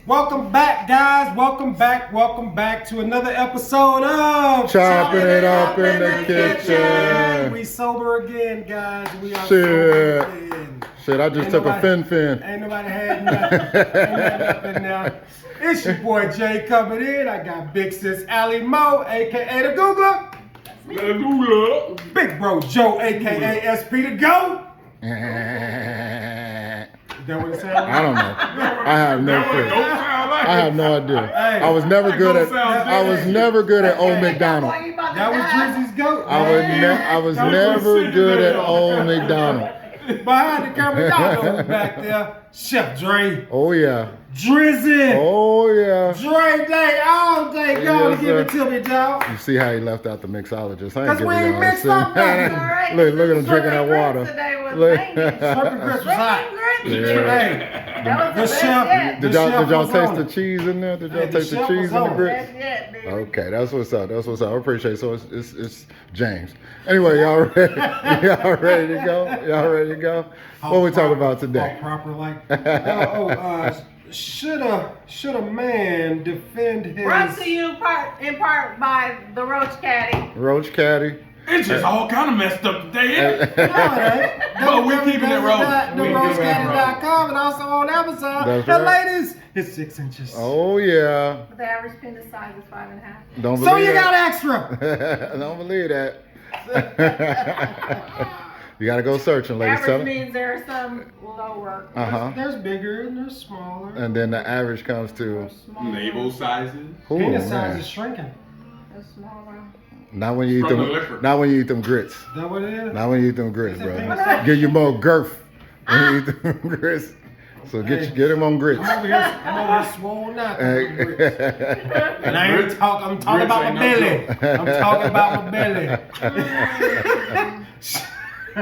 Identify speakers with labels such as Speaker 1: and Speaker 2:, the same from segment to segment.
Speaker 1: Welcome back, guys. Welcome back to another episode of
Speaker 2: Chopping It Up in the Kitchen.
Speaker 1: We sober again, guys. We are
Speaker 2: Shit.
Speaker 1: sober again.
Speaker 2: Shit, I just took a fin.
Speaker 1: Ain't nobody had nothing. Ain't nothing up in there. It's your boy Jay coming in. I got Big Sis Allie Mo, aka the Googler. Big Bro Joe, aka SP the Go. Is that what it sounds like?
Speaker 2: I don't know. I have no clue. I have no idea.
Speaker 1: Hey,
Speaker 2: I was never good at Old McDonald.
Speaker 1: That was Drizzy's goat.
Speaker 2: I was never good at Old McDonald.
Speaker 1: Behind the camera, y'all know who's back there. Chef Dre.
Speaker 2: Oh yeah.
Speaker 1: Drizzy.
Speaker 2: Oh yeah.
Speaker 1: Dre Day all day. Go
Speaker 2: Yes,
Speaker 1: give it
Speaker 2: sir.
Speaker 1: to me, dog.
Speaker 2: You see how he left out the mixologist? I ain't
Speaker 1: Cause
Speaker 2: giving
Speaker 1: we ain't
Speaker 2: y'all
Speaker 1: mixed
Speaker 2: a
Speaker 1: up
Speaker 2: cent.
Speaker 1: nothing.
Speaker 2: Look at him drinking that water. Look.
Speaker 1: Shrimp grits was hot.
Speaker 2: Yeah.
Speaker 1: Hey, the chef.
Speaker 2: Did y'all taste the cheese in there? Did y'all
Speaker 1: Hey, the
Speaker 2: taste the
Speaker 1: chef
Speaker 2: cheese
Speaker 1: was
Speaker 2: in the
Speaker 1: on.
Speaker 2: grits? Okay, that's what's up. That's what's up. I appreciate it. So it's James. Anyway, y'all ready? Y'all ready to go? Y'all ready to go? What we talking about today?
Speaker 1: Proper like. Should a man defend his?
Speaker 3: Brought to you in part by the Roach Caddy.
Speaker 2: Roach Caddy.
Speaker 4: It's just all kind of messed up today, ain't it?
Speaker 1: But
Speaker 4: we're keeping it rolling.
Speaker 1: TheRoachCaddy.com and also on Amazon.
Speaker 2: That's
Speaker 1: The
Speaker 2: right.
Speaker 1: ladies, it's 6 inches.
Speaker 2: Oh yeah.
Speaker 3: But the average penis size is 5.5.
Speaker 2: Don't believe
Speaker 1: So you got
Speaker 2: that.
Speaker 1: extra.
Speaker 2: Don't believe that. You gotta go searching, ladies. Tell
Speaker 3: Average
Speaker 2: them.
Speaker 3: means there are some lower.
Speaker 1: There's bigger and there's smaller.
Speaker 2: And then the average comes to.
Speaker 3: Smaller.
Speaker 4: Navel sizes.
Speaker 2: Ooh,
Speaker 1: Penis size
Speaker 2: man.
Speaker 1: is shrinking.
Speaker 3: There's smaller.
Speaker 2: Not when you eat
Speaker 4: From the
Speaker 2: them.
Speaker 4: liquor.
Speaker 2: Not when you eat them grits.
Speaker 1: Is that what it is?
Speaker 2: Not when you eat them grits,
Speaker 1: Is it
Speaker 2: bro.
Speaker 1: penis?
Speaker 2: Give you more girth when you eat them grits. So get him on grits.
Speaker 1: I'm over here swollen out.
Speaker 2: Hey.
Speaker 1: And I ain't talking. I'm talking
Speaker 4: Grits
Speaker 1: about my
Speaker 4: ain't no
Speaker 1: belly.
Speaker 4: joke.
Speaker 1: I'm talking about my belly.
Speaker 3: I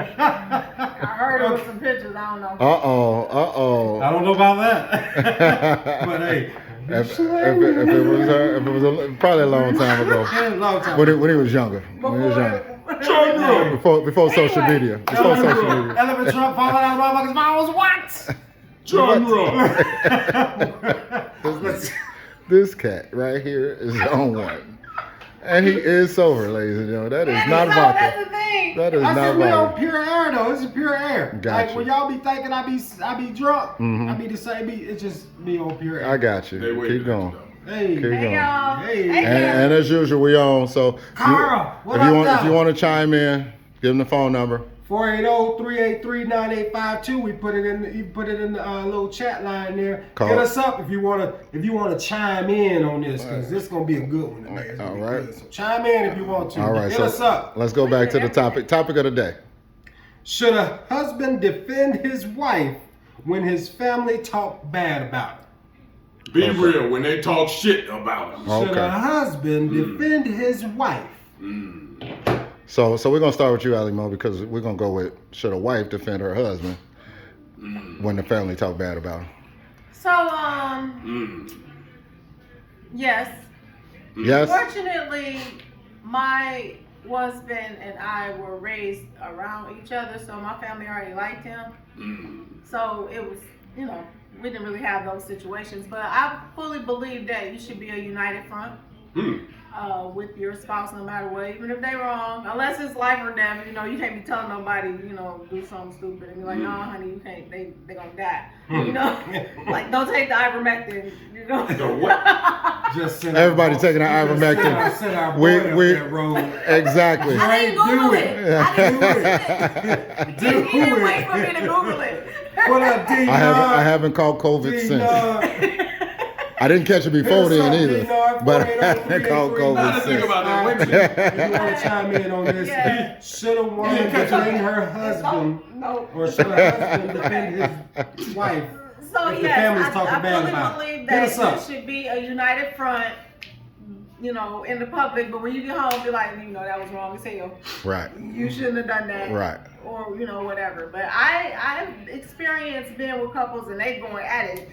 Speaker 3: heard it with some pictures. I don't know.
Speaker 2: Uh
Speaker 1: I don't know about that. But hey,
Speaker 2: If it was probably a long time ago.
Speaker 1: a long time.
Speaker 2: When he was younger. When he was younger.
Speaker 4: Chandra.
Speaker 2: Before social
Speaker 3: Anyway.
Speaker 2: media. Before social media.
Speaker 1: Elephant trunk falling out of motherfuckers' mouths. What?
Speaker 4: Chandra.
Speaker 2: This cat right here is on one. And he is sober, ladies and gentlemen. That is not
Speaker 3: That's
Speaker 2: vodka.
Speaker 3: the thing.
Speaker 2: That is
Speaker 1: I
Speaker 2: not
Speaker 1: said we on
Speaker 2: vodka.
Speaker 1: pure air though. This is pure air.
Speaker 2: Gotcha.
Speaker 1: Like when y'all be thinking I be drunk,
Speaker 2: Mhm.
Speaker 1: I be the same. It's just me on pure air.
Speaker 2: I got you.
Speaker 4: They waited
Speaker 2: Keep going.
Speaker 1: Hey,
Speaker 2: Keep
Speaker 3: Hey,
Speaker 2: going.
Speaker 3: y'all.
Speaker 1: Hey.
Speaker 2: And as usual, we on. So
Speaker 1: Carl, what
Speaker 2: if you
Speaker 1: up,
Speaker 2: want, if
Speaker 1: though?
Speaker 2: you want to chime in, give them the phone number.
Speaker 1: 480-383-9852. We put it in. You put it in the little chat line there.
Speaker 2: Call.
Speaker 1: Hit us up if you wanna chime in on this because this gonna be a good one today. It's gonna
Speaker 2: All
Speaker 1: be
Speaker 2: right.
Speaker 1: good. So chime in if you want to.
Speaker 2: All right.
Speaker 1: Hit
Speaker 2: So
Speaker 1: us up.
Speaker 2: let's go back to the topic. Topic of the day.
Speaker 1: Should a husband defend his wife when his family talk bad about her?
Speaker 4: Be real when they talk shit about him.
Speaker 1: Should
Speaker 2: Okay.
Speaker 1: a husband defend his wife?
Speaker 2: So we're gonna start with you, Ali Mo, because we're gonna go with should a wife defend her husband when the family talk bad about him?
Speaker 3: So, yes.
Speaker 2: Yes.
Speaker 3: Fortunately, my husband and I were raised around each other, so my family already liked him. So it was, we didn't really have those situations. But I fully believe that you should be a united front with your spouse no matter what, even if they're wrong. Unless it's life or death, you can't be telling nobody, do something stupid and be like, no, honey, you can't, they gonna die. Like, don't take the ivermectin,
Speaker 4: The what?
Speaker 1: Just send
Speaker 2: Everybody
Speaker 1: our-
Speaker 2: taking an
Speaker 1: just
Speaker 2: ivermectin.
Speaker 1: Send our
Speaker 2: We-
Speaker 1: boy up
Speaker 2: we-
Speaker 1: that road.
Speaker 2: Exactly.
Speaker 3: I didn't Google
Speaker 1: Do
Speaker 3: it.
Speaker 1: it.
Speaker 3: I didn't Google it.
Speaker 1: Do
Speaker 3: He didn't
Speaker 1: it.
Speaker 3: wait for me to Google it.
Speaker 1: What up, D?
Speaker 2: I haven't caught COVID since. I didn't catch it before
Speaker 1: Hit us
Speaker 2: then
Speaker 1: up,
Speaker 2: either,
Speaker 1: D-Nard,
Speaker 2: but I haven't caught
Speaker 1: 480-383-9852.
Speaker 4: Now
Speaker 2: COVID
Speaker 4: to think
Speaker 2: since.
Speaker 4: about that. Wait a
Speaker 1: If
Speaker 4: minute.
Speaker 1: you want to chime in on this,
Speaker 3: Yeah.
Speaker 1: should a woman
Speaker 4: Yeah, catch up.
Speaker 1: defend her husband,
Speaker 3: No.
Speaker 1: or should a husband defend his wife?
Speaker 3: So
Speaker 1: If the
Speaker 3: yes,
Speaker 1: family's
Speaker 3: I
Speaker 1: talking bad
Speaker 3: fully
Speaker 1: about it.
Speaker 3: believe
Speaker 1: Hit
Speaker 3: that
Speaker 1: us up.
Speaker 3: it should be a united front, in the public. But when you get home, be like, that was wrong as hell.
Speaker 2: Right.
Speaker 3: You shouldn't have done that.
Speaker 2: Right.
Speaker 3: Or whatever. But I've experienced being with couples and they going at it,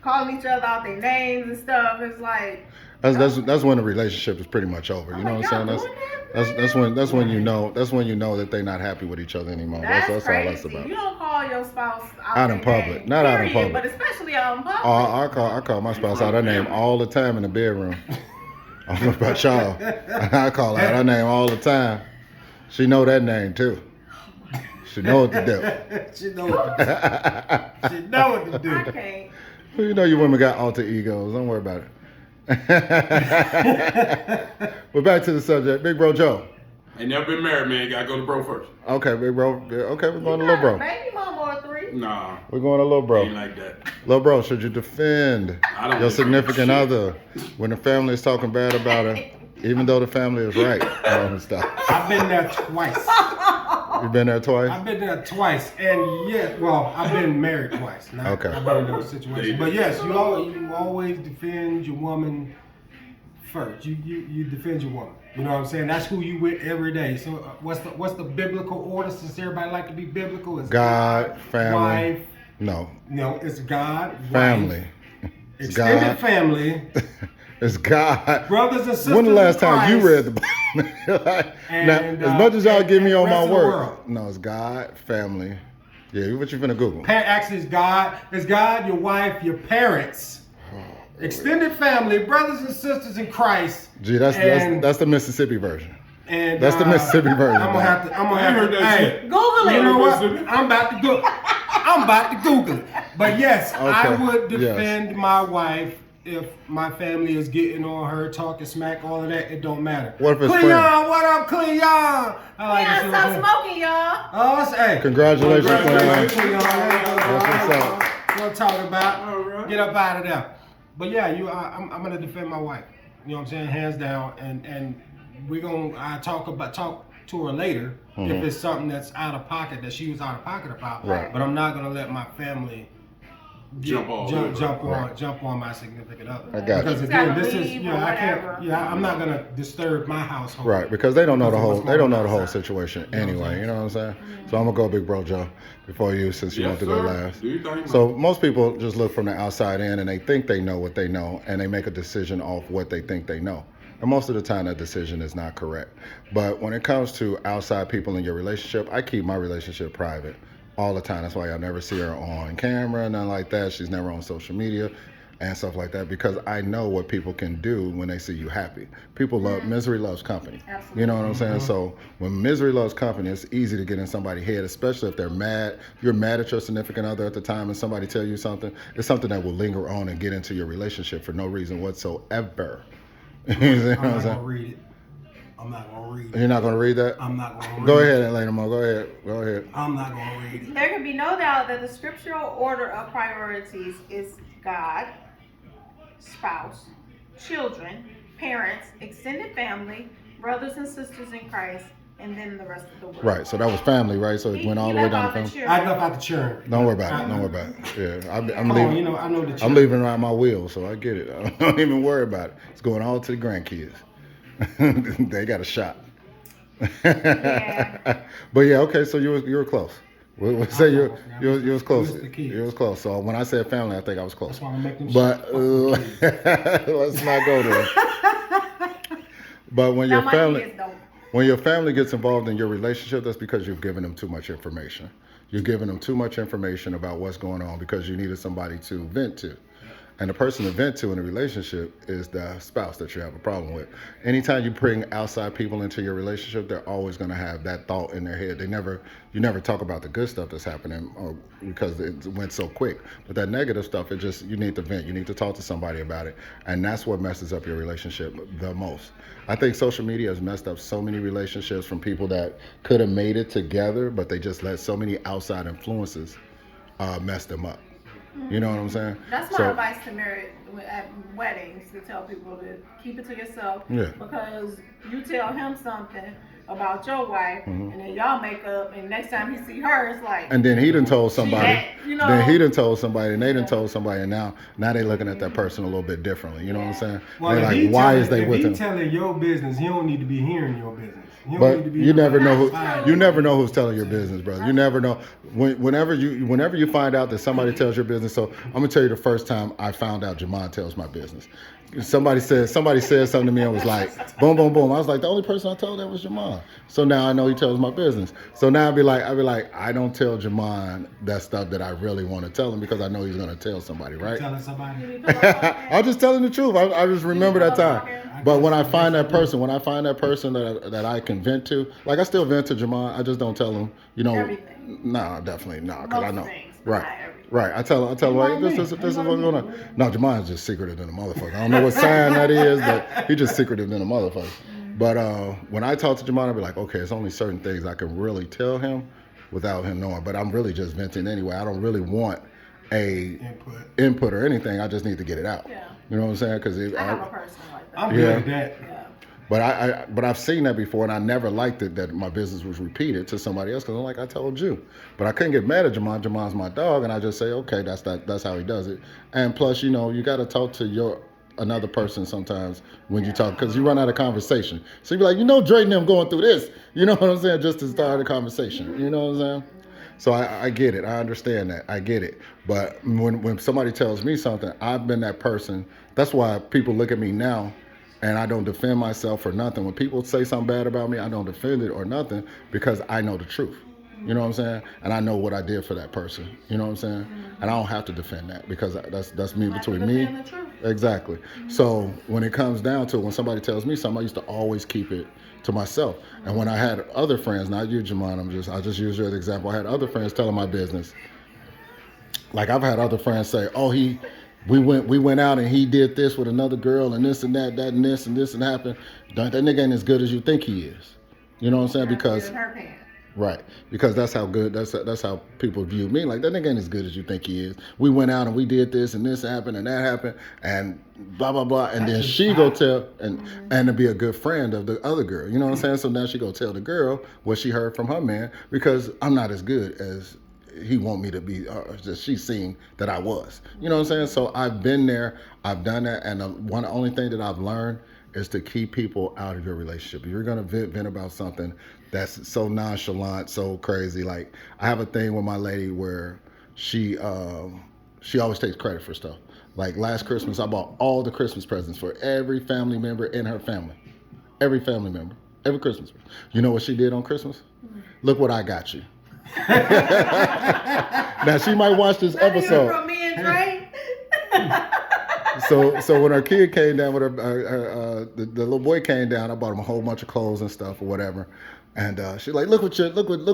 Speaker 3: calling each other out their names and stuff. It's like
Speaker 2: That's when the relationship is pretty much over. You know what I'm saying?
Speaker 3: Y'all
Speaker 2: That's
Speaker 3: doing that?
Speaker 2: That's when you know that they're not happy with each other anymore.
Speaker 3: That's
Speaker 2: all
Speaker 3: crazy.
Speaker 2: that's about.
Speaker 3: You don't call your spouse
Speaker 2: Out in
Speaker 3: their
Speaker 2: public.
Speaker 3: name,
Speaker 2: Not out in
Speaker 3: period,
Speaker 2: public.
Speaker 3: but especially out in public.
Speaker 2: I call my spouse out her name all the time in the bedroom. I don't know about y'all. I call out her name all the time. She know that name too. She know what to do.
Speaker 1: She know what to do.
Speaker 3: I can't.
Speaker 2: You know you women got alter egos. Don't worry about it. We're back to the subject. Big Bro Joe.
Speaker 4: Ain't never been married, man. Gotta go to bro first.
Speaker 2: Okay, Big Bro. Okay, we're going to
Speaker 3: You
Speaker 2: Little
Speaker 3: got
Speaker 2: Bro.
Speaker 3: a baby mama or 3?
Speaker 4: Nah,
Speaker 2: We're going to Little Bro.
Speaker 4: ain't like that.
Speaker 2: Little Bro, should you defend
Speaker 4: I don't
Speaker 2: your
Speaker 4: defend
Speaker 2: significant
Speaker 4: shit.
Speaker 2: other when the family is talking bad about her, even though the family is right? All this stuff.
Speaker 1: I've been there twice.
Speaker 2: You've been there twice?
Speaker 1: I've been there twice, and yeah, well, I've been married twice. Not,
Speaker 2: Okay.
Speaker 1: I've been in those situations, but yes, you always defend your woman first. You defend your woman. You know what I'm saying? That's who you with every day. So what's the biblical order? Since everybody like to be biblical, it's
Speaker 2: God, family.
Speaker 1: wife.
Speaker 2: No,
Speaker 1: No, it's God,
Speaker 2: family.
Speaker 1: wife,
Speaker 2: It's
Speaker 1: extended
Speaker 2: God.
Speaker 1: family,
Speaker 2: It's God.
Speaker 1: brothers and sisters.
Speaker 2: When the last
Speaker 1: in
Speaker 2: time you
Speaker 1: Christ.
Speaker 2: read the Bible? Now,
Speaker 1: And,
Speaker 2: as much as y'all
Speaker 1: and-
Speaker 2: give me
Speaker 1: and
Speaker 2: on
Speaker 1: the
Speaker 2: my
Speaker 1: rest of the
Speaker 2: word,
Speaker 1: world.
Speaker 2: no, it's God, family. Yeah, what you finna Google?
Speaker 1: Actually, it's God. It's God, your wife, your parents, extended family, brothers and sisters in Christ.
Speaker 2: Gee, that's
Speaker 1: and-
Speaker 2: that's the Mississippi version.
Speaker 1: And
Speaker 2: That's the Mississippi version,
Speaker 1: I'm gonna
Speaker 2: man.
Speaker 1: have to. I'm gonna
Speaker 4: I ain't
Speaker 1: have
Speaker 4: heard
Speaker 1: to.
Speaker 4: that
Speaker 1: Hey,
Speaker 4: shit.
Speaker 3: Google it.
Speaker 1: you know what?
Speaker 4: Mississippi.
Speaker 1: I'm about to go. I'm about to Google it. But yes, I
Speaker 2: Okay.
Speaker 1: would
Speaker 2: Yes.
Speaker 1: defend my wife if my family is getting on her, talking smack, all of that. It don't matter.
Speaker 2: What if it's
Speaker 1: Cleon?
Speaker 2: friends?
Speaker 1: What up, Cleon? I like
Speaker 3: Yeah,
Speaker 1: to
Speaker 3: stop
Speaker 1: say-
Speaker 3: smoking, y'all.
Speaker 1: Oh, it's, hey.
Speaker 2: Congratulations,
Speaker 4: Congratulations.
Speaker 2: Cleon.
Speaker 1: That's
Speaker 2: what's up.
Speaker 1: What talk about?
Speaker 4: All right.
Speaker 1: Get up out of there. But yeah, I'm gonna defend my wife. You know what I'm saying? Hands down. And we're gonna talk to her later if it's something that's out of pocket that she was out of pocket about.
Speaker 2: Right.
Speaker 1: But I'm not gonna let my family
Speaker 4: Jump all over.
Speaker 1: jump on my significant other.
Speaker 2: I got you.
Speaker 1: Because
Speaker 3: You
Speaker 1: again,
Speaker 3: gotta
Speaker 1: this is
Speaker 3: leave or
Speaker 1: I can't.
Speaker 3: whatever.
Speaker 1: Yeah, I'm not gonna disturb my household.
Speaker 2: Right, because they don't know the
Speaker 1: Because of
Speaker 2: whole
Speaker 1: what's
Speaker 2: they don't
Speaker 1: going
Speaker 2: know
Speaker 1: on
Speaker 2: the whole
Speaker 1: outside.
Speaker 2: situation
Speaker 1: You know what I'm
Speaker 2: anyway.
Speaker 1: saying?
Speaker 2: You know what I'm saying? So I'm gonna go Big Bro Joe before you, since you
Speaker 4: Yes,
Speaker 2: want to go
Speaker 4: sir.
Speaker 2: last.
Speaker 4: Do you think?
Speaker 2: So most people just look from the outside in and they think they know what they know and they make a decision off what they think they know. And most of the time that decision is not correct. But when it comes to outside people in your relationship, I keep my relationship private all the time. That's why y'all never see her on camera, nothing like that. She's never on social media and stuff like that, because I know what people can do when they see you happy. People love, misery loves company.
Speaker 3: Absolutely.
Speaker 2: You know what I'm saying? So when misery loves company, it's easy to get in somebody's head, especially if they're mad. You're mad at your significant other at the time and somebody tell you something. It's something that will linger on and get into your relationship for no reason whatsoever. You know what
Speaker 1: I'm
Speaker 2: I'm
Speaker 1: not gonna
Speaker 2: saying?
Speaker 1: read it. I'm not gonna read it.
Speaker 2: You're not gonna read that?
Speaker 1: I'm not gonna read
Speaker 2: Go
Speaker 1: it.
Speaker 2: ahead, Elena Mo. Go ahead. Go ahead.
Speaker 1: I'm not gonna read it.
Speaker 3: There can be no doubt that the scriptural order of priorities is God, spouse, children, parents, extended family, brothers and sisters in Christ, and then the rest of the world.
Speaker 2: Right. So that was family, right? So it went all the way down to family.
Speaker 1: I left out the churn.
Speaker 2: Don't worry about it. Don't worry about it. Yeah, I'm
Speaker 1: Come on,
Speaker 2: leaving.
Speaker 1: you know, I know the churn.
Speaker 2: I'm leaving around my wheel, so I get it. I don't even worry about it. It's going all to the grandkids. They got a shot.
Speaker 3: Yeah.
Speaker 2: But yeah, okay. So you were close. We'll say you was close.
Speaker 1: It was the kids.
Speaker 2: You was close. So when I said family, I think I was close.
Speaker 1: That's why I'm making
Speaker 2: But let's not go there. But when
Speaker 3: Now
Speaker 2: your
Speaker 3: my
Speaker 2: family
Speaker 3: kids don't.
Speaker 2: when your family gets involved in your relationship, that's because you've given them too much information. You're giving them too much information about what's going on because you needed somebody to vent to. And the person to vent to in a relationship is the spouse that you have a problem with. Anytime you bring outside people into your relationship, they're always going to have that thought in their head. You never talk about the good stuff that's happening, or because it went so quick. But that negative stuff, you need to vent. You need to talk to somebody about it. And that's what messes up your relationship the most. I think social media has messed up so many relationships from people that could have made it together, but they just let so many outside influences mess them up. You know what I'm saying?
Speaker 3: That's my
Speaker 2: So-
Speaker 3: advice to married at weddings, to tell people to keep it to yourself.
Speaker 2: Yeah.
Speaker 3: Because you tell him something about your wife, and then y'all make up, and next time he see her, it's like.
Speaker 2: And then he done told somebody.
Speaker 3: that, you know.
Speaker 2: Then he done told somebody, and they done told somebody, and now they looking at that person a little bit differently. You know what I'm saying?
Speaker 1: Well,
Speaker 2: They're
Speaker 1: if
Speaker 2: like,
Speaker 1: he
Speaker 2: why
Speaker 1: telling-
Speaker 2: is they
Speaker 1: if
Speaker 2: with
Speaker 1: he
Speaker 2: him?
Speaker 1: telling your business, you don't need to be hearing your business. You don't
Speaker 2: But
Speaker 1: need to be
Speaker 2: you never know
Speaker 3: That's
Speaker 2: who. You
Speaker 3: true.
Speaker 2: never know who's telling your business, brother. You never know. Whenever you find out that somebody tells your business. So I'm gonna tell you the first time I found out Jamon tells my business. somebody said something to me and was like, boom, boom, boom. I was like, the only person I told that was Jamon. So now I know he tells my business. So now I'd be like, I don't tell Jamon that stuff that I really want to tell him because I know he's gonna tell somebody, right?
Speaker 1: Telling somebody.
Speaker 2: I'm just telling the truth. I just remember that time. But when I find that person, that I can vent to, like I still vent to Jamon, I just don't tell him,
Speaker 3: Everything.
Speaker 2: No, definitely not, because I
Speaker 3: Most
Speaker 2: know.
Speaker 3: things, but not everything.
Speaker 2: Right. I tell him, hey, this is what's going on. No, Jamon's just secretive than a motherfucker. I don't know what sign that is, but he's just secretive than a motherfucker. But when I talk to Jamon, I'll be like, okay, it's only certain things I can really tell him without him knowing. But I'm really just venting anyway. I don't really want a input or anything. I just need to get it out.
Speaker 3: Yeah.
Speaker 2: You know what I'm saying? Because
Speaker 3: I have a person like that.
Speaker 1: I'm good at that.
Speaker 3: Yeah.
Speaker 2: But I've seen that before, and I never liked it that my business was repeated to somebody else because I'm like, I told you. But I couldn't get mad at Jamon. Jamon's my dog, and I just say, okay, that's how he does it. And plus, you got to talk to another person sometimes when you talk, because you run out of conversation. So you be like, Dre and them going through this. You know what I'm saying? Just to start a conversation. You know what I'm saying? So I get it. I understand that. I get it. But when somebody tells me something, I've been that person. That's why people look at me now. And I don't defend myself for nothing. When people say something bad about me, I don't defend it or nothing because I know the truth. You know what I'm saying? And I know what I did for that person. You know what I'm saying? And I don't have to defend that because that's me between me.
Speaker 3: The truth.
Speaker 2: Exactly. So when it comes down to it, when somebody tells me something, I used to always keep it to myself. And when I had other friends, not you, Jamon, I just use you as an example. I had other friends telling my business. Like I've had other friends say, oh, we went out and he did this with another girl and this and that and this and this and happened. That nigga ain't as good as you think he is. You know what I'm saying? Because right, because that's how good that's how people view me. Like that nigga ain't as good as you think he is. We went out and we did this and this happened and that happened and blah blah blah. And then she go tell and to be a good friend of the other girl. You know what I'm saying? So now she go tell the girl what she heard from her man because I'm not as good as he want me to be, just she seen that I was. You know what I'm saying? So I've been there, I've done that, and the only thing that I've learned is to keep people out of your relationship. If you're gonna vent about something that's so nonchalant, so crazy. Like I have a thing with my lady where she always takes credit for stuff. Like last Christmas, I bought all the Christmas presents for every family member in her family. Every family member, every Christmas. You know what she did on Christmas? Look what I got you. Now she might watch this episode.
Speaker 3: From me and Dre.
Speaker 2: So when her kid came down with the little boy came down, I bought him a whole bunch of clothes and stuff or whatever. And she's like, look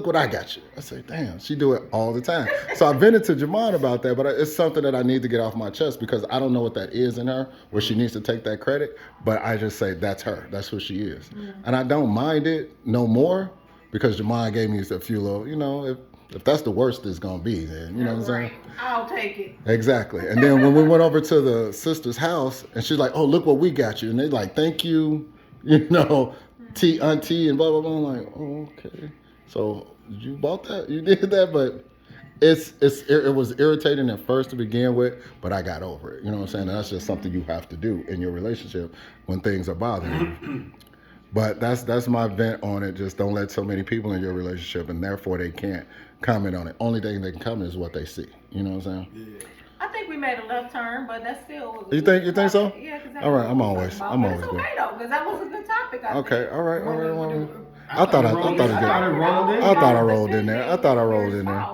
Speaker 2: what I got you. I say, damn, she do it all the time. So I vented to Jamon about that, but it's something that I need to get off my chest because I don't know what that is in her, where she needs to take that credit. But I just say that's her. That's who she is. Mm-hmm. And I don't mind it no more because Jamon gave me a few little, if that's the worst it's gonna be, then you know what I'm saying?
Speaker 3: I'll take it.
Speaker 2: Exactly. And then when we went over to the sister's house and she's like, oh, look what we got you. And they like, thank you, auntie and blah, blah, blah. I'm like, oh, okay. So you bought that? You did that? But it was irritating at first to begin with, but I got over it. You know what I'm saying? And that's just something you have to do in your relationship when things are bothering you. But that's my vent on it. Just don't let so many people in your relationship, and therefore they can't comment on it. Only thing they can comment is what they see. You know what I'm saying?
Speaker 1: Yeah.
Speaker 3: I think we made a left turn, but that's still.
Speaker 2: You think so?
Speaker 3: Yeah.
Speaker 2: All right, I'm always
Speaker 3: It's
Speaker 2: good.
Speaker 3: okay though, because that was a good topic.
Speaker 2: Okay, all right.
Speaker 1: I thought I rolled in there.
Speaker 2: I thought I rolled in there.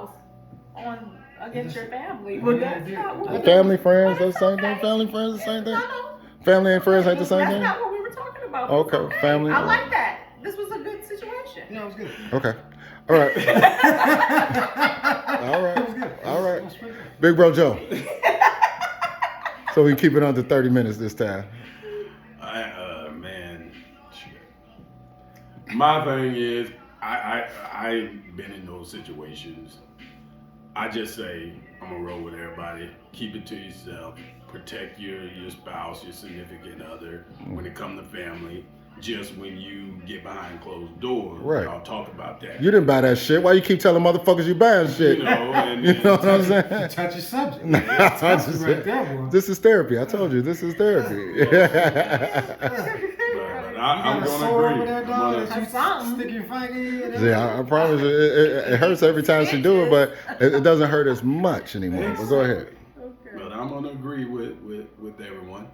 Speaker 3: On against your family, but that's not what.
Speaker 2: Family, friends, that's the same thing. Family, friends, the same thing. Family and friends ain't the same thing.
Speaker 3: That's not what we were talking about.
Speaker 2: Okay, family.
Speaker 3: I like that. This was a good situation.
Speaker 1: Yeah, it was good.
Speaker 2: Okay. All right. All right. Big Bro Joe. So we keep it under 30 minutes this time.
Speaker 4: Man, my thing is, I've been in those situations. I just say, I'm gonna roll with everybody. Keep it to yourself. Protect your spouse, your significant other. When it comes to family, just when you get behind closed doors,
Speaker 2: right.
Speaker 4: I'll talk about that.
Speaker 2: You didn't buy that shit. Why you keep telling motherfuckers you buying shit?
Speaker 4: You know
Speaker 2: what I'm saying?
Speaker 1: Touch your subject.
Speaker 2: This is therapy. I told you, this is therapy.
Speaker 4: But I'm going to agree.
Speaker 1: Stick your finger in.
Speaker 2: Yeah, I promise you, it hurts every time she do it, but it doesn't hurt as much anymore. But go ahead.
Speaker 4: But I'm going to agree with everyone.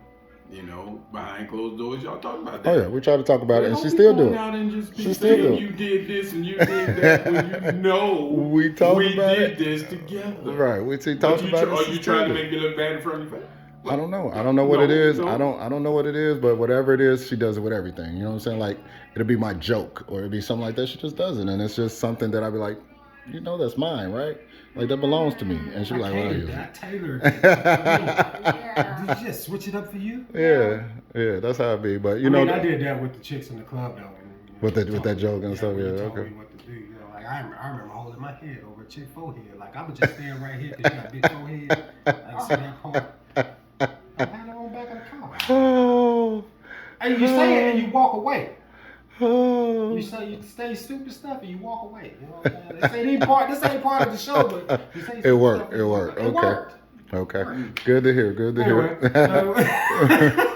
Speaker 4: You know, behind closed doors, y'all talk about that.
Speaker 2: Oh yeah, we try to talk about it, and
Speaker 4: Don't
Speaker 2: she
Speaker 4: be
Speaker 2: still
Speaker 4: going
Speaker 2: do
Speaker 4: out
Speaker 2: it.
Speaker 4: and just be
Speaker 2: She still
Speaker 4: saying
Speaker 2: do it.
Speaker 4: you did this and you did that when you know
Speaker 2: We talked about
Speaker 4: did
Speaker 2: it.
Speaker 4: this together.
Speaker 2: Right, we talked
Speaker 4: But
Speaker 2: about it.
Speaker 4: are
Speaker 2: she
Speaker 4: you
Speaker 2: still
Speaker 4: trying to
Speaker 2: do it.
Speaker 4: make me look bad in front of your face?
Speaker 2: I don't know. I don't know what it is.
Speaker 4: No.
Speaker 2: I don't know what it is, but whatever it is, she does it with everything. You know what I'm saying? Like it'll be my joke or it'll be something like that. She just does it, and it's just something that I'll be like, you know, that's mine, right? Like that belongs to me, and she'll be like, well, I use it.
Speaker 1: I tailored.
Speaker 3: Yeah.
Speaker 1: Did you just switch it up for you?
Speaker 2: Yeah, that's how it be. But you
Speaker 1: I
Speaker 2: know,
Speaker 1: mean, I did that with the chicks in the club though.
Speaker 2: With that-
Speaker 1: She
Speaker 2: with
Speaker 1: told
Speaker 2: that joke and
Speaker 1: me-
Speaker 2: stuff,
Speaker 1: when
Speaker 2: yeah,
Speaker 1: you told
Speaker 2: okay.
Speaker 1: me what to do. You know, like I remember holding my head over a chick forehead. Like I was just standing right here because you got a big forehead. Like see that part? I had it on back of the car.
Speaker 2: oh,
Speaker 1: And you say it and you walk away.
Speaker 2: oh.
Speaker 1: You say stupid stuff and you walk away. You know what I'm saying? This ain't part of the show, but you say
Speaker 2: It
Speaker 1: stupid
Speaker 2: worked.
Speaker 1: stuff
Speaker 2: It
Speaker 1: and you
Speaker 2: worked.
Speaker 1: walk away. It
Speaker 2: Okay.
Speaker 1: worked.
Speaker 2: Okay. Good to hear. Good to
Speaker 1: Anyway,
Speaker 2: hear.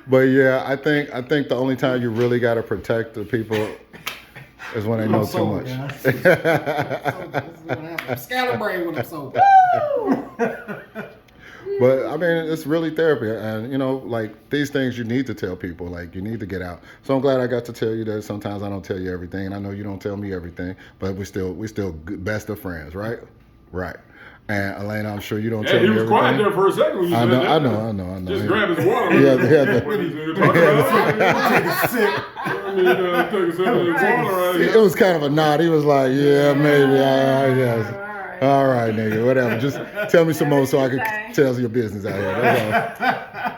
Speaker 2: But yeah, I think the only time you really got to protect the people is when they know
Speaker 1: I'm
Speaker 2: too
Speaker 1: sober,
Speaker 2: much.
Speaker 1: guys. This is what happens. I'm scatterbrained when I'm sober.
Speaker 2: But I mean, it's really therapy, and you know, like these things you need to tell people. Like you need to get out. So I'm glad I got to tell you that. Sometimes I don't tell you everything, and I know you don't tell me everything. But we still good, best of friends, right? Right. And Elena, I'm sure you don't
Speaker 4: Hey,
Speaker 2: tell
Speaker 4: he
Speaker 2: me
Speaker 4: was
Speaker 2: everything.
Speaker 4: quiet there for a second when you
Speaker 2: I
Speaker 4: said
Speaker 2: know,
Speaker 4: that.
Speaker 2: I know.
Speaker 4: Just
Speaker 2: Yeah.
Speaker 4: grab his water.
Speaker 2: Yeah,
Speaker 4: What is it? Talk about?
Speaker 1: Sick.
Speaker 4: I mean, take a sip of this water right
Speaker 2: It
Speaker 4: here.
Speaker 2: was kind of a nod. He was like, "Yeah, maybe. Yes.
Speaker 3: Alright.
Speaker 2: All right, nigga. Whatever. Just tell me some more so I can
Speaker 3: Everything.
Speaker 2: tell your business out here. That's all."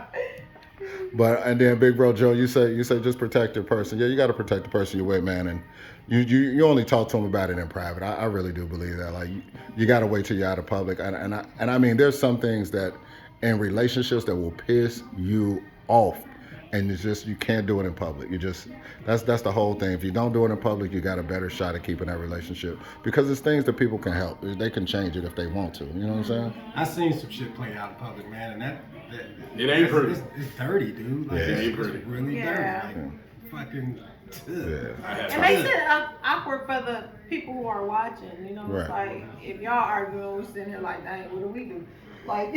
Speaker 2: But and then Big Bro Joe, you say just protect your person. Yeah, you got to protect the person you're with, man. And you only talk to them about it in private. I really do believe that. Like you got to wait till you're out of public. And I mean, there's some things that in relationships that will piss you off, and it's just you can't do it in public. You just that's the whole thing. If you don't do it in public, you got a better shot at keeping that relationship because it's things that people can help. They can change it if they want to. You know what I'm saying?
Speaker 1: I seen some shit play out in public, man, and that
Speaker 4: It ain't pretty.
Speaker 1: It's dirty, dude. Like,
Speaker 2: Yeah,
Speaker 1: it's,
Speaker 2: it
Speaker 4: ain't
Speaker 1: it's
Speaker 4: pretty.
Speaker 1: really
Speaker 3: Yeah.
Speaker 1: dirty. Like, fucking.
Speaker 2: Yeah.
Speaker 4: I had
Speaker 3: It makes it awkward for the people who are watching. You know, it's
Speaker 2: Right.
Speaker 3: like if y'all arguing, we're sitting here like, dang, what do we do? Like,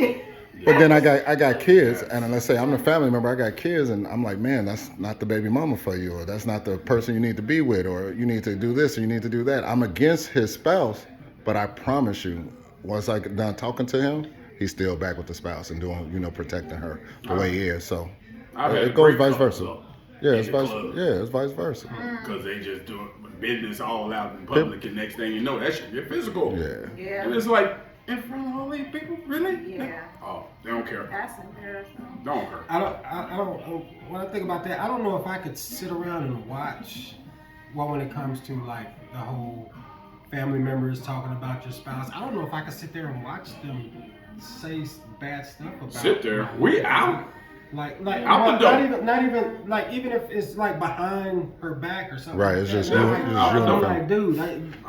Speaker 2: But then I got kids, and let's say I'm the family member. I got kids, and I'm like, man, that's not the baby mama for you, or that's not the person you need to be with, or you need to do this, or you need to do that. I'm against his spouse, but I promise you, once I get done talking to him, he's still back with the spouse and doing, protecting her the way he is. So
Speaker 4: I've had
Speaker 2: it goes
Speaker 4: great
Speaker 2: vice versa.
Speaker 4: couples,
Speaker 2: Yeah,
Speaker 4: in
Speaker 2: it's
Speaker 4: the
Speaker 2: vice.
Speaker 4: club.
Speaker 2: Yeah, it's vice versa.
Speaker 4: Because they just doing business all out in public, and next thing you know, that shit get physical.
Speaker 2: Yeah.
Speaker 3: yeah,
Speaker 4: And it's like, in front of all these people, really?
Speaker 3: Yeah.
Speaker 4: Oh, they don't care.
Speaker 3: that's embarrassing.
Speaker 4: Don't care.
Speaker 1: I don't. When I think about that, I don't know if I could sit around and watch. Well, when it comes to like the whole family members talking about your spouse, I don't know if I could sit there and watch them say bad stuff about.
Speaker 4: Sit there.
Speaker 1: my
Speaker 4: We
Speaker 1: wife.
Speaker 4: out.
Speaker 1: Like
Speaker 4: Out the door.
Speaker 1: not even like even if it's like behind her back or something.
Speaker 2: Right,
Speaker 1: like
Speaker 2: it's
Speaker 1: that.
Speaker 2: just
Speaker 1: I'm
Speaker 2: you-
Speaker 1: like,
Speaker 2: it's just
Speaker 1: I'm
Speaker 2: you and the
Speaker 1: like, dude,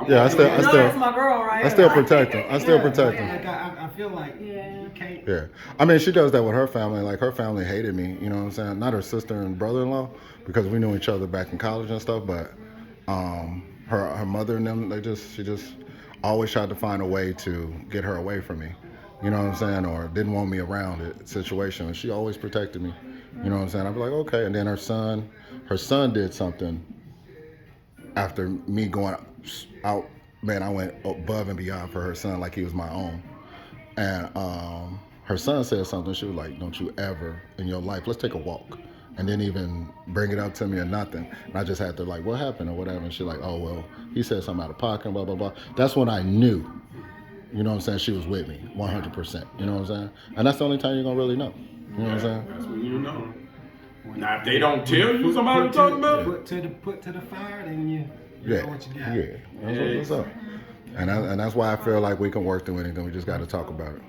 Speaker 2: Yeah, I still-
Speaker 3: You know that's my girl, right?
Speaker 2: I still protect him. I still
Speaker 1: yeah,
Speaker 2: protect him.
Speaker 1: Like I feel like
Speaker 3: Yeah.
Speaker 1: you can't.
Speaker 2: Yeah. I mean, she does that with her family. Like, her family hated me, you know what I'm saying? Not her sister and brother-in-law, because we knew each other back in college and stuff, but her mother and them, she just always tried to find a way to get her away from me. You know what I'm saying? Or didn't want me around the situation. And she always protected me. You know what I'm saying? I'd be like, okay. And then her son did something after me going out. Man, I went above and beyond for her son like he was my own. And her son said something. She was like, don't you ever in your life, let's take a walk. And didn't even bring it up to me or nothing. And I just had to like, what happened or whatever. And she's like, oh, well, he said something out of pocket, blah, blah, blah. That's when I knew, you know what I'm saying, she was with me 100%. You know what I'm saying? And that's the only time you're going to really know. You know what I'm saying?
Speaker 4: That's when you know. Now, if they don't tell you somebody talking about it,
Speaker 1: Put to the fire, then you
Speaker 2: Yeah,
Speaker 1: know what you got.
Speaker 2: yeah. That's what's up. And that's why I feel like we can work through anything. We just got to talk about it.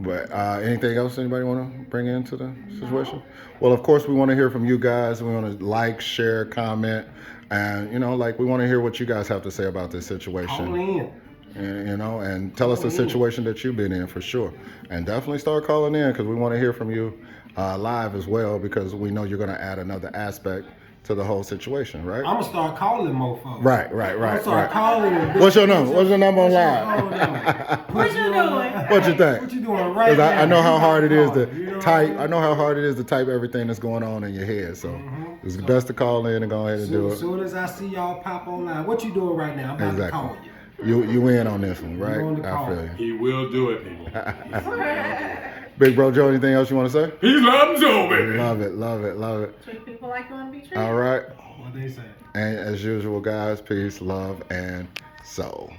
Speaker 2: But anything else anybody want to bring into the situation? Well, of course, we want to hear from you guys. We want to like, share, comment, and we want to hear what you guys have to say about this situation.
Speaker 1: Call in.
Speaker 2: And tell us the situation that you've been in for sure. And definitely start calling in because we want to hear from you live as well, because we know you're going to add another aspect to the whole situation, right?
Speaker 1: I'm gonna start calling mofos.
Speaker 2: Right.
Speaker 1: I'm gonna start
Speaker 2: Right.
Speaker 1: calling them.
Speaker 2: What's your number? What's your number
Speaker 1: What's your
Speaker 2: online?
Speaker 1: phone number?
Speaker 3: What you doing?
Speaker 2: What you think?
Speaker 1: What you doing right
Speaker 2: Because
Speaker 1: now?
Speaker 2: I know how
Speaker 1: You
Speaker 2: hard it
Speaker 1: gotta
Speaker 2: is
Speaker 1: call,
Speaker 2: to
Speaker 1: you know what
Speaker 2: type.
Speaker 1: I mean?
Speaker 2: I know how hard it is to type everything that's going on in your head. So it's best to call in and go ahead and do
Speaker 1: As
Speaker 2: it.
Speaker 1: soon as I see y'all pop online, what you doing right now? I'm about to call
Speaker 2: Exactly.
Speaker 1: you.
Speaker 2: You in on this one,
Speaker 1: You on
Speaker 2: right?
Speaker 1: the
Speaker 2: I
Speaker 1: call.
Speaker 2: feel you.
Speaker 4: He will do it, people. He will do it.
Speaker 2: Big Bro Joe, anything else you want to say?
Speaker 4: He's loving Joe, baby.
Speaker 2: Love it, love it, love it.
Speaker 3: Treat people like you want to be treated.
Speaker 2: All right.
Speaker 1: What they say?
Speaker 2: And as usual, guys, peace, love, and soul.